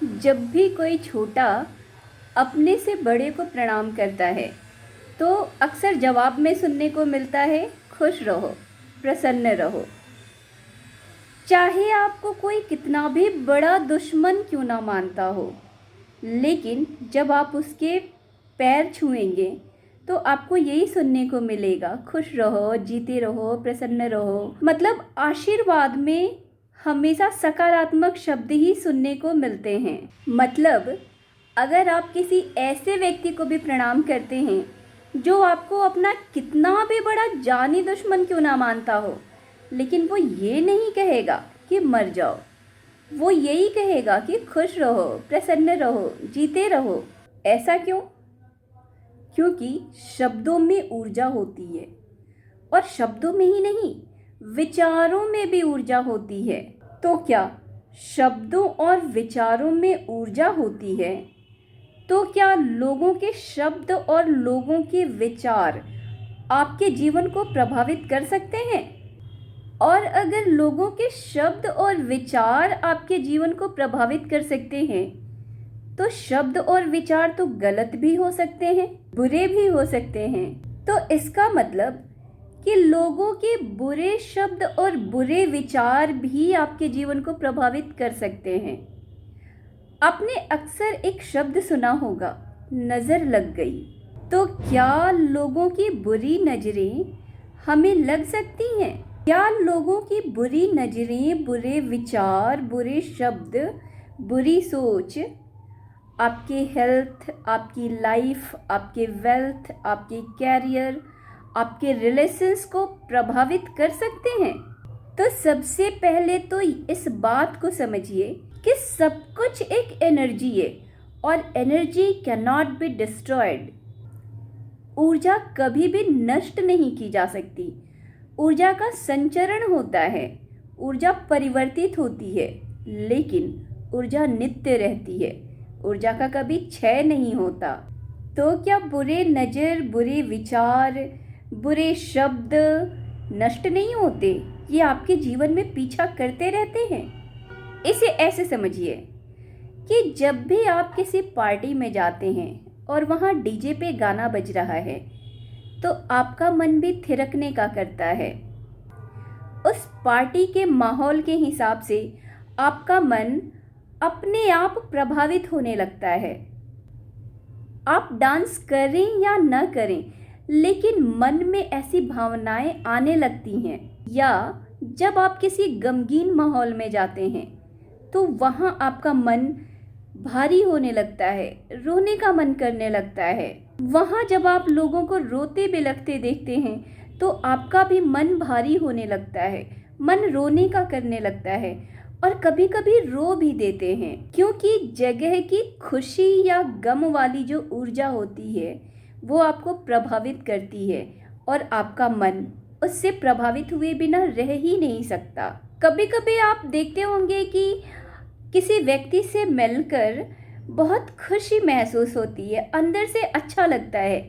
जब भी कोई छोटा अपने से बड़े को प्रणाम करता है तो अक्सर जवाब में सुनने को मिलता है, खुश रहो, प्रसन्न रहो। चाहे आपको कोई कितना भी बड़ा दुश्मन क्यों ना मानता हो, लेकिन जब आप उसके पैर छुएंगे तो आपको यही सुनने को मिलेगा, खुश रहो, जीते रहो, प्रसन्न रहो। मतलब आशीर्वाद में हमेशा सकारात्मक शब्द ही सुनने को मिलते हैं। मतलब अगर आप किसी ऐसे व्यक्ति को भी प्रणाम करते हैं जो आपको अपना कितना भी बड़ा जानी दुश्मन क्यों ना मानता हो, लेकिन वो ये नहीं कहेगा कि मर जाओ, वो यही कहेगा कि खुश रहो, प्रसन्न रहो, जीते रहो। ऐसा क्यों? क्योंकि शब्दों में ऊर्जा होती है, और शब्दों में ही नहीं, विचारों में भी ऊर्जा होती है। तो क्या शब्दों और विचारों में ऊर्जा होती है, तो क्या लोगों के शब्द और लोगों के विचार आपके जीवन को प्रभावित कर सकते हैं? और अगर लोगों के शब्द और विचार आपके जीवन को प्रभावित कर सकते हैं, तो शब्द और विचार तो गलत भी हो सकते हैं, बुरे भी हो सकते हैं। तो इसका मतलब कि लोगों के बुरे शब्द और बुरे विचार भी आपके जीवन को प्रभावित कर सकते हैं। आपने अक्सर एक शब्द सुना होगा, नज़र लग गई। तो क्या लोगों की बुरी नज़रें हमें लग सकती हैं? क्या लोगों की बुरी नज़रें, बुरे विचार, बुरे शब्द, बुरी सोच आपके हेल्थ, आपकी लाइफ, आपके वेल्थ, आपके कैरियर, आपके रिलेशंस को प्रभावित कर सकते हैं? तो सबसे पहले तो इस बात को समझिए कि सब कुछ एक एनर्जी है, और energy can not be destroyed. ऊर्जा कभी भी नष्ट नहीं की जा सकती। ऊर्जा का संचरण होता है, ऊर्जा परिवर्तित होती है, लेकिन ऊर्जा नित्य रहती है। ऊर्जा का कभी क्षय नहीं होता। तो क्या बुरे नज़र, बुरे विचार, बुरे शब्द नष्ट नहीं होते? ये आपके जीवन में पीछा करते रहते हैं। इसे ऐसे समझिए कि जब भी आप किसी पार्टी में जाते हैं और वहाँ डीजे पे गाना बज रहा है, तो आपका मन भी थिरकने का करता है। उस पार्टी के माहौल के हिसाब से आपका मन अपने आप प्रभावित होने लगता है। आप डांस करें या न करें, लेकिन मन में ऐसी भावनाएं आने लगती हैं। या जब आप किसी गमगीन माहौल में जाते हैं तो वहाँ आपका मन भारी होने लगता है, रोने का मन करने लगता है। वहाँ जब आप लोगों को रोते बिलखते देखते हैं तो आपका भी मन भारी होने लगता है, मन रोने का करने लगता है, और कभी कभी रो भी देते हैं, क्योंकि जगह की खुशी या गम वाली जो ऊर्जा होती है वो आपको प्रभावित करती है, और आपका मन उससे प्रभावित हुए बिना रह ही नहीं सकता। कभी कभी आप देखते होंगे कि किसी व्यक्ति से मिलकर बहुत खुशी महसूस होती है, अंदर से अच्छा लगता है,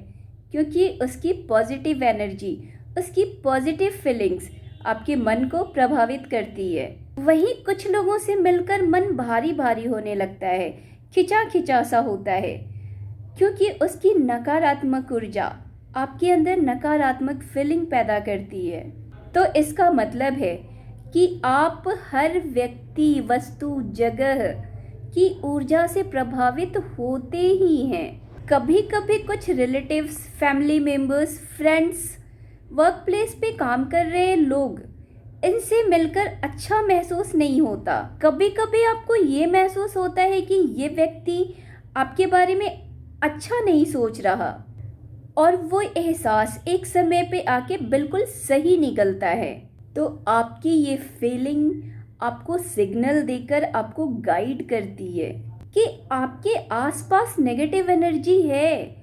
क्योंकि उसकी पॉजिटिव एनर्जी, उसकी पॉजिटिव फीलिंग्स आपके मन को प्रभावित करती है। वहीं कुछ लोगों से मिलकर मन भारी भारी होने लगता है, खिंचा खिंचा सा होता है, क्योंकि उसकी नकारात्मक ऊर्जा आपके अंदर नकारात्मक फीलिंग पैदा करती है। तो इसका मतलब है कि आप हर व्यक्ति, वस्तु, जगह की ऊर्जा से प्रभावित होते ही हैं। कभी कभी कुछ relatives, family members, friends, work place पे काम कर रहे लोग, इनसे मिलकर अच्छा महसूस नहीं होता। कभी कभी आपको ये महसूस होता है कि ये व्यक्ति आपके बारे में अच्छा नहीं सोच रहा, और वो एहसास एक समय पे आके बिल्कुल सही निकलता है। तो आपकी ये फीलिंग आपको सिग्नल देकर आपको गाइड करती है कि आपके आसपास नेगेटिव एनर्जी है।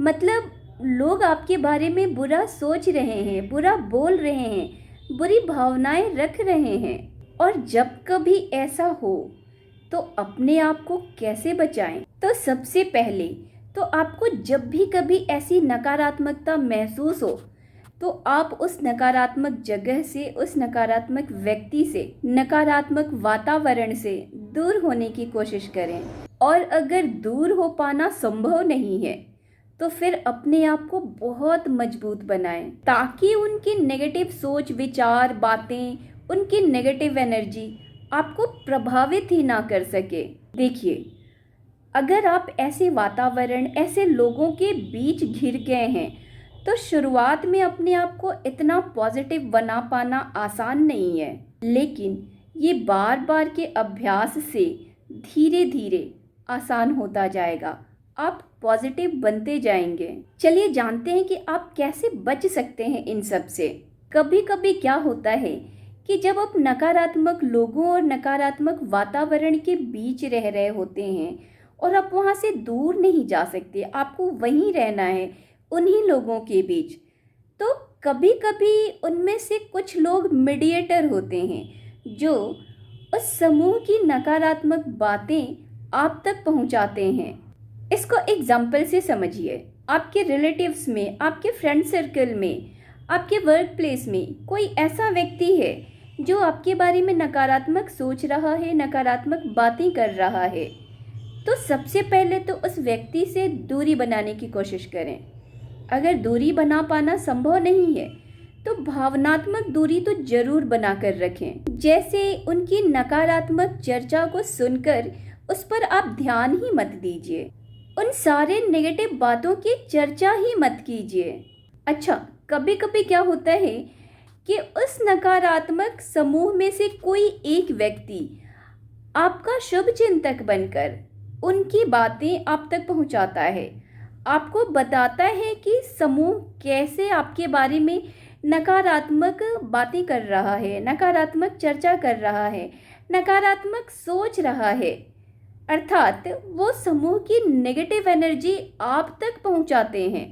मतलब लोग आपके बारे में बुरा सोच रहे हैं, बुरा बोल रहे हैं, बुरी भावनाएं रख रहे हैं। और जब कभी ऐसा हो तो अपने आप को कैसे बचाएं? तो सबसे पहले तो आपको जब भी कभी ऐसी नकारात्मकता महसूस हो तो आप उस नकारात्मक जगह से, उस नकारात्मक व्यक्ति से, नकारात्मक वातावरण से दूर होने की कोशिश करें। और अगर दूर हो पाना संभव नहीं है तो फिर अपने आप को बहुत मजबूत बनाएं, ताकि उनकी नेगेटिव सोच, विचार, बातें, उनकी नेगेटिव एनर्जी आपको प्रभावित ही ना कर सके। देखिए, अगर आप ऐसे वातावरण, ऐसे लोगों के बीच घिर गए हैं तो शुरुआत में अपने आप को इतना पॉजिटिव बना पाना आसान नहीं है, लेकिन ये बार बार के अभ्यास से धीरे धीरे आसान होता जाएगा। आप पॉजिटिव बनते जाएंगे। चलिए जानते हैं कि आप कैसे बच सकते हैं इन सब से। कभी कभी क्या होता है कि जब आप नकारात्मक लोगों और नकारात्मक वातावरण के बीच रह रहे होते हैं और आप वहाँ से दूर नहीं जा सकते, आपको वहीं रहना है उन्हीं लोगों के बीच, तो कभी कभी उनमें से कुछ लोग मीडिएटर होते हैं जो उस समूह की नकारात्मक बातें आप तक पहुंचाते हैं। इसको एग्जाम्पल से समझिए। आपके रिलेटिव्स में, आपके फ्रेंड सर्कल में, आपके वर्क प्लेस में कोई ऐसा व्यक्ति है जो आपके बारे में नकारात्मक सोच रहा है, नकारात्मक बातें कर रहा है, तो सबसे पहले तो उस व्यक्ति से दूरी बनाने की कोशिश करें। अगर दूरी बना पाना संभव नहीं है तो भावनात्मक दूरी तो जरूर बनाकर रखें। जैसे उनकी नकारात्मक चर्चा को सुनकर उस पर आप ध्यान ही मत दीजिए, उन सारे नेगेटिव बातों की चर्चा ही मत कीजिए। अच्छा, कभी कभी क्या होता है कि उस नकारात्मक समूह में से कोई एक व्यक्ति आपका शुभ चिंतक बनकर उनकी बातें आप तक पहुंचाता है, आपको बताता है कि समूह कैसे आपके बारे में नकारात्मक बातें कर रहा है, नकारात्मक चर्चा कर रहा है, नकारात्मक सोच रहा है। अर्थात वो समूह की नेगेटिव एनर्जी आप तक पहुंचाते हैं।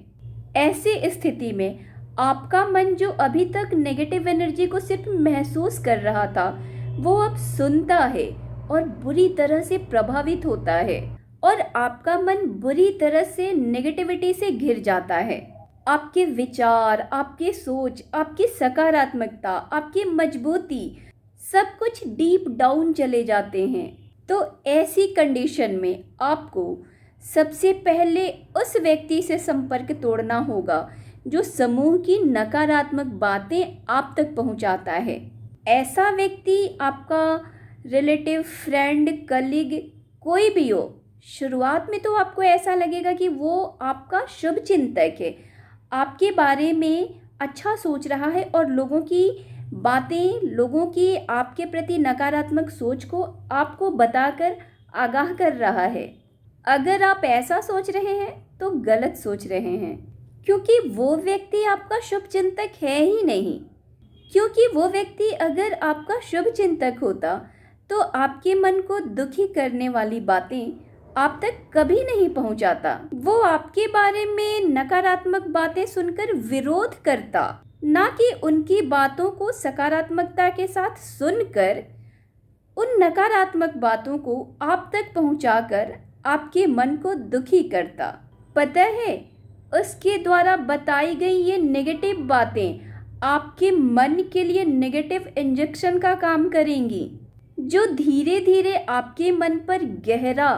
ऐसी स्थिति में आपका मन, जो अभी तक नेगेटिव एनर्जी को सिर्फ महसूस कर रहा था, वो अब सुनता है और बुरी तरह से प्रभावित होता है, और आपका मन बुरी तरह से नेगेटिविटी से घिर जाता है। आपके विचार, आपकी सोच, आपकी सकारात्मकता, आपकी मजबूती, सब कुछ डीप डाउन चले जाते हैं। तो ऐसी कंडीशन में आपको सबसे पहले उस व्यक्ति से संपर्क तोड़ना होगा जो समूह की नकारात्मक बातें आप तक पहुंचाता है। ऐसा व्यक्ति आपका रिलेटिव, फ्रेंड, कलीग, कोई भी हो, शुरुआत में तो आपको ऐसा लगेगा कि वो आपका शुभ चिंतक है, आपके बारे में अच्छा सोच रहा है और लोगों की बातें, लोगों की आपके प्रति नकारात्मक सोच को आपको बताकर आगाह कर रहा है। अगर आप ऐसा सोच रहे हैं तो गलत सोच रहे हैं, क्योंकि वो व्यक्ति आपका शुभ चिंतक है ही नहीं। क्योंकि वो व्यक्ति अगर आपका शुभ चिंतक होता तो आपके मन को दुखी करने वाली बातें आप तक कभी नहीं पहुंचाता। वो आपके बारे में नकारात्मक बातें सुनकर विरोध करता, ना कि उनकी बातों को सकारात्मकता के साथ सुनकर उन नकारात्मक बातों को आप तक पहुंचाकर आपके मन को दुखी करता। पता है, उसके द्वारा बताई गई ये नेगेटिव बातें आपके मन के लिए नेगेटिव इंजेक्शन का काम करेंगी, जो धीरे धीरे आपके मन पर गहरा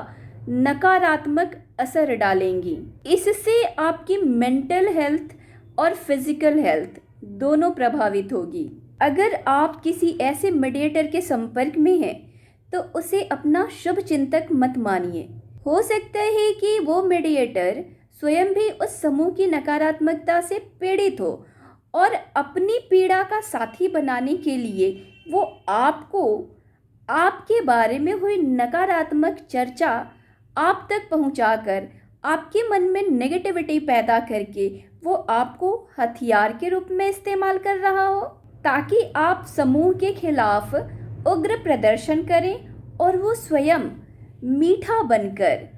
नकारात्मक असर डालेंगी। इससे आपकी मेंटल हेल्थ और फिजिकल हेल्थ दोनों प्रभावित होगी। अगर आप किसी ऐसे मीडिएटर के संपर्क में हैं तो उसे अपना शुभ चिंतक मत मानिए। हो सकता है कि वो मीडिएटर स्वयं भी उस समूह की नकारात्मकता से पीड़ित हो और अपनी पीड़ा का साथी बनाने के लिए वो आपको आपके बारे में हुई नकारात्मक चर्चा आप तक पहुंचाकर आपके मन में नेगेटिविटी पैदा करके वो आपको हथियार के रूप में इस्तेमाल कर रहा हो, ताकि आप समूह के खिलाफ उग्र प्रदर्शन करें और वो स्वयं मीठा बनकर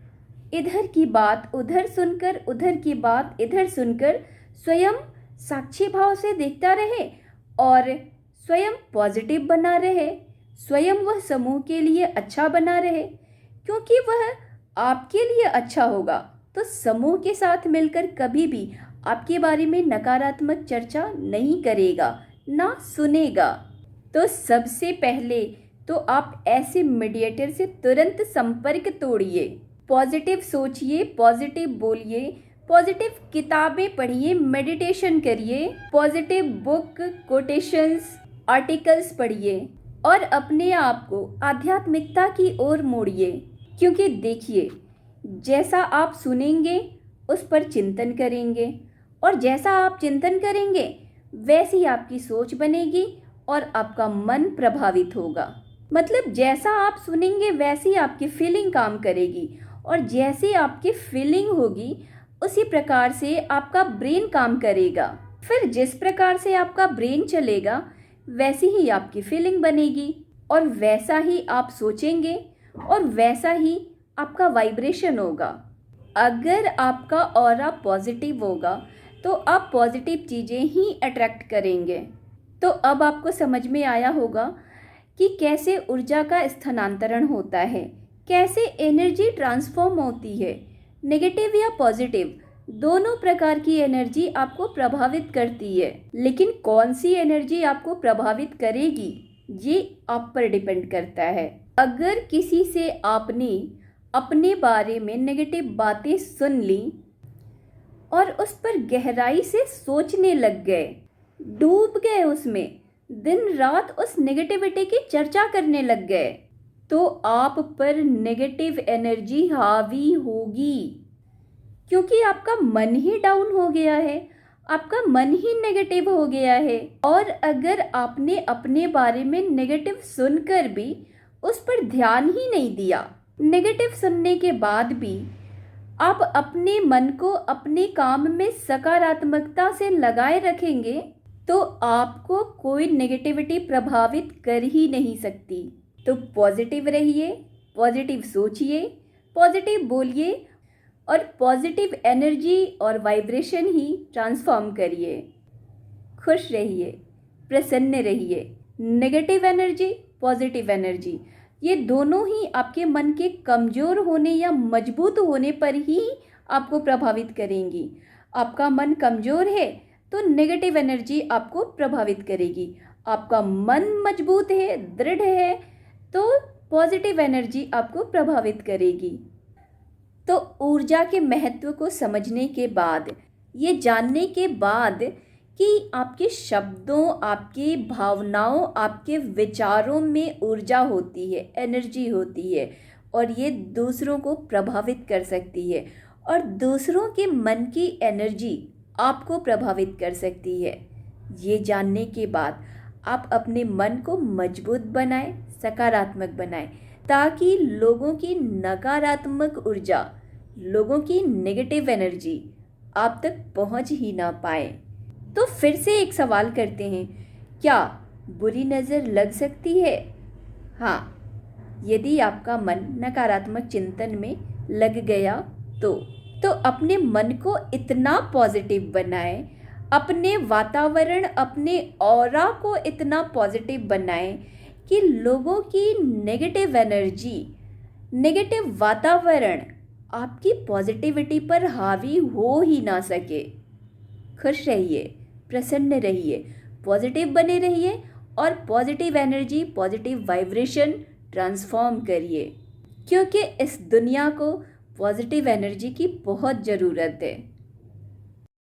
इधर की बात उधर सुनकर, उधर की बात इधर सुनकर स्वयं साक्षी भाव से देखता रहे और स्वयं पॉजिटिव बना रहे, स्वयं वह समूह के लिए अच्छा बना रहे। क्योंकि वह आपके लिए अच्छा होगा तो समूह के साथ मिलकर कभी भी आपके बारे में नकारात्मक चर्चा नहीं करेगा, ना सुनेगा। तो सबसे पहले तो आप ऐसे मीडिएटर से तुरंत संपर्क तोड़िए। पॉजिटिव सोचिए, पॉजिटिव बोलिए, पॉजिटिव किताबें पढ़िए, मेडिटेशन करिए, पॉजिटिव बुक, कोटेशंस, आर्टिकल्स पढ़िए और अपने आप को आध्यात्मिकता की ओर मोड़िए। क्योंकि देखिए, जैसा आप सुनेंगे उस पर चिंतन करेंगे और जैसा आप चिंतन करेंगे वैसी आपकी सोच बनेगी और आपका मन प्रभावित होगा। मतलब जैसा आप सुनेंगे वैसी आपकी फीलिंग काम करेगी और जैसी आपकी फीलिंग होगी उसी प्रकार से आपका ब्रेन काम करेगा। फिर जिस प्रकार से आपका ब्रेन चलेगा वैसी ही आपकी फीलिंग बनेगी और वैसा ही आप सोचेंगे और वैसा ही आपका वाइब्रेशन होगा। अगर आपका ऑरा पॉजिटिव होगा तो आप पॉजिटिव चीज़ें ही अट्रैक्ट करेंगे। तो अब आपको समझ में आया होगा कि कैसे ऊर्जा का स्थानांतरण होता है, कैसे एनर्जी ट्रांसफॉर्म होती है। नेगेटिव या पॉजिटिव दोनों प्रकार की एनर्जी आपको प्रभावित करती है, लेकिन कौन सी एनर्जी आपको प्रभावित करेगी ये आप पर डिपेंड करता है। अगर किसी से आपने अपने बारे में नेगेटिव बातें सुन ली और उस पर गहराई से सोचने लग गए, डूब गए उसमें, दिन रात उस नेगेटिविटी की चर्चा करने लग गए, तो आप पर नेगेटिव एनर्जी हावी होगी। क्योंकि आपका मन ही डाउन हो गया है, आपका मन ही नेगेटिव हो गया है। और अगर आपने अपने बारे में नेगेटिव सुनकर भी उस पर ध्यान ही नहीं दिया, नेगेटिव सुनने के बाद भी आप अपने मन को अपने काम में सकारात्मकता से लगाए रखेंगे तो आपको कोई नेगेटिविटी प्रभावित कर ही नहीं सकती। तो पॉजिटिव रहिए, पॉजिटिव सोचिए, पॉजिटिव बोलिए और पॉजिटिव एनर्जी और वाइब्रेशन ही ट्रांसफॉर्म करिए। खुश रहिए, प्रसन्न रहिए। नेगेटिव एनर्जी, पॉजिटिव एनर्जी, ये दोनों ही आपके मन के कमज़ोर होने या मजबूत होने पर ही आपको प्रभावित करेंगी। आपका मन कमज़ोर है तो नेगेटिव एनर्जी आपको प्रभावित करेगी। आपका मन मजबूत है, दृढ़ है, तो पॉजिटिव एनर्जी आपको प्रभावित करेगी। तो ऊर्जा के महत्व को समझने के बाद, ये जानने के बाद कि आपके शब्दों, आपकी भावनाओं, आपके विचारों में ऊर्जा होती है, एनर्जी होती है और ये दूसरों को प्रभावित कर सकती है और दूसरों के मन की एनर्जी आपको प्रभावित कर सकती है। ये जानने के बाद आप अपने मन को मजबूत बनाएं, सकारात्मक बनाएं, ताकि लोगों की नकारात्मक ऊर्जा, लोगों की नेगेटिव एनर्जी आप तक पहुंच ही ना पाए। तो फिर से एक सवाल करते हैं, क्या बुरी नज़र लग सकती है? हाँ, यदि आपका मन नकारात्मक चिंतन में लग गया तो अपने मन को इतना पॉजिटिव बनाएं, अपने वातावरण, अपने ऑरा को इतना पॉजिटिव बनाएं कि लोगों की नेगेटिव एनर्जी, नेगेटिव वातावरण आपकी पॉजिटिविटी पर हावी हो ही ना सके। खुश रहिए, प्रसन्न रहिए, पॉजिटिव बने रहिए और positive energy, positive vibration transform करिए, क्योंकि इस दुनिया को पॉजिटिव एनर्जी की बहुत ज़रूरत है।